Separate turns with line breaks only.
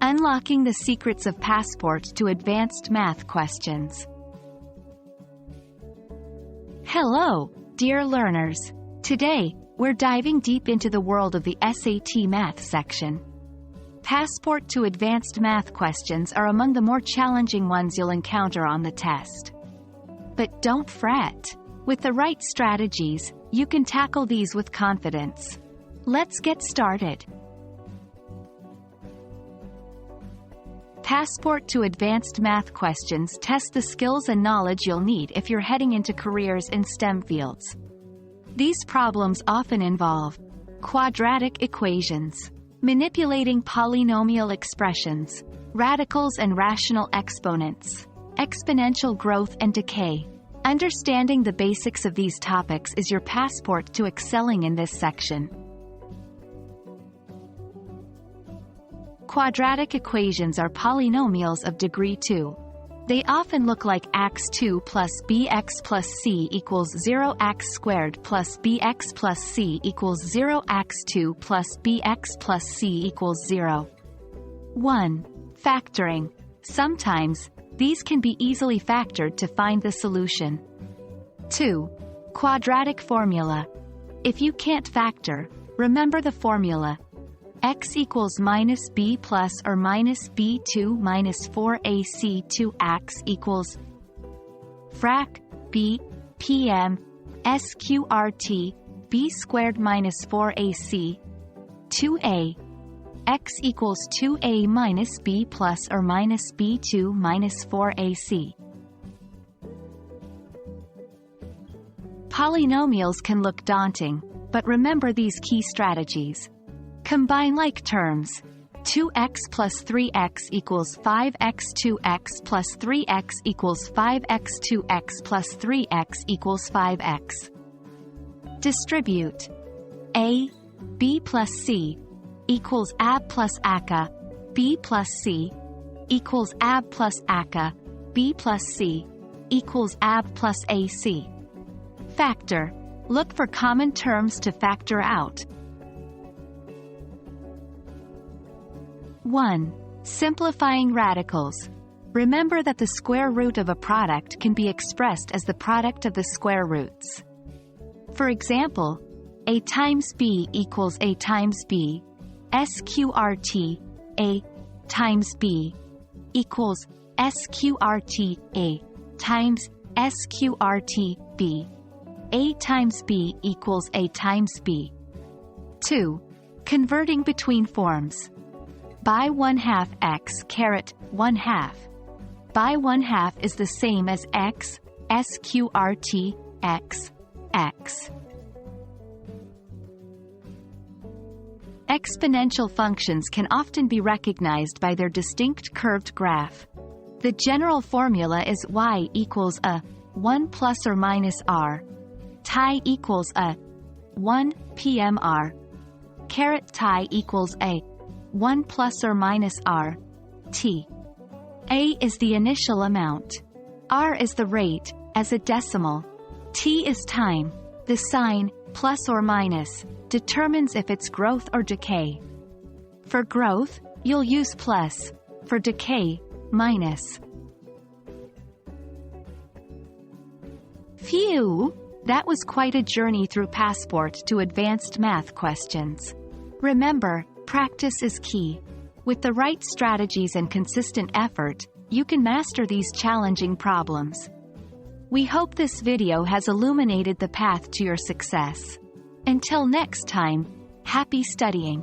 Unlocking the secrets of Passport to advanced math questions. Hello, dear learners. Today, we're diving deep into the world of the SAT math section. Passport to advanced math questions are among the more challenging ones you'll encounter on the test. But don't fret. With the right strategies, you can tackle these with confidence. Let's get started. Passport to advanced math questions test the skills and knowledge you'll need if you're heading into careers in STEM fields. These problems often involve quadratic equations, manipulating polynomial expressions, radicals and rational exponents, exponential growth and decay. Understanding the basics of these topics is your passport to excelling in this section. Quadratic equations are polynomials of degree 2. They often look like x2 plus bx plus c equals 0, x squared plus bx plus c equals 0, x2 plus bx plus c equals 0. 1. Factoring. Sometimes, these can be easily factored to find the solution. 2. Quadratic formula. If you can't factor, remember the formula. X equals minus b plus or minus b2 minus 4ac 2x equals frac b pm sqrt b squared minus 4ac 2a x equals 2a minus b plus or minus b2 minus 4ac. Polynomials can look daunting, but remember these key strategies. Combine like terms. 2x plus 3x equals 5x, 2x plus 3x equals 5x, 2x plus 3x equals 5x. Distribute. A, b plus c equals ab plus aka, b plus c equals ab plus aka, b plus c equals ab plus ac. Factor. Look for common terms to factor out. 1. Simplifying radicals. Remember that the square root of a product can be expressed as the product of the square roots. For example, a times b equals a times b, sqrt a times b equals sqrt a times sqrt b. A times b equals a times b. 2. Converting between forms. By 1/2 x caret 1/2. By 1/2 is the same as x, sqrt, x, x. Exponential functions can often be recognized by their distinct curved graph. The general formula is y equals a 1 plus or minus r, tie equals a 1 pmr, caret tie equals a 1 plus or minus r, t. A is the initial amount. R is the rate, as a decimal. T is time. The sign, plus or minus, determines if it's growth or decay. For growth, you'll use plus. For decay, minus. Phew! That was quite a journey through Passport to advanced math questions. Remember, practice is key. With the right strategies and consistent effort, you can master these challenging problems. We hope this video has illuminated the path to your success. Until next time, happy studying!